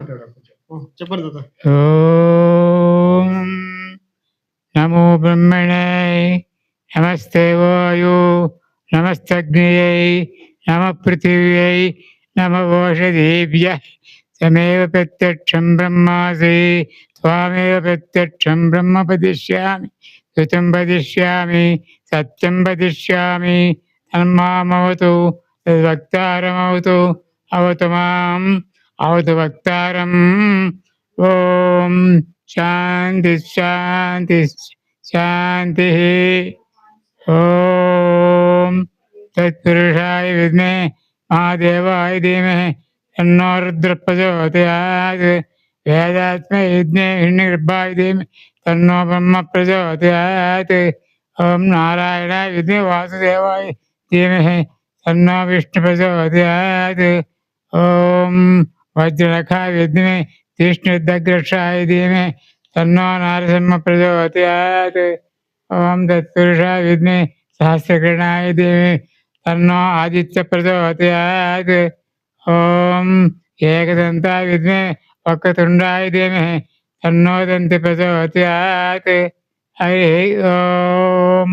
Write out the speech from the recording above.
చెప్పండి తాత. ఓం నమో బ్రహ్మణే నమస్తే వాయు నమస్తగ్నియై నమ పృథివ్యై నమ ఓషధీభ్య తమేవ ప్రత్యక్షం బ్రహ్మాసి త్వామేవ ప్రత్యక్షం బ్రహ్మ వదిష్యామి ఋతం వదిష్యామి సత్యం వదిష్యామి తన్మామవతు తద్వక్తారమవతు అవతు మాం అవతు వక్తారం. ఓం శాంతి శాంతి శాంతి. ఓం తత్పురుషాయ విద్మహే మహాదేవాయ ధీమహి తన్నో రుద్రః ప్రచోదయాత్. వేదాత్మ యజ్ఞే హిరణ్యగర్భాయ ధీమహి తన్నో బ్రహ్మ ప్రచోదయాత్. ఓం నారాయణాయ విద్మహే వాసుదేవాయ ధీమహి తన్నో విష్ణు ప్రచోదయాత్. ఓం వజ్రనఖాయ విద్మహే తీక్ష్ణోగ్రశాయ ధీమహి తన్నో నరసింహ ప్రచోదయాత్. ఓం తత్పురుషాయ విద్మహే సహస్రకిరణాయ ధీమహి తన్నో ఆదిత్య ప్రచోదయాత్. ఓం ఏకదంతాయ విద్మహే వక్రతుండాయ ధీమహి తన్నో దంతి ప్రచోదయాత్. హరి ఓం.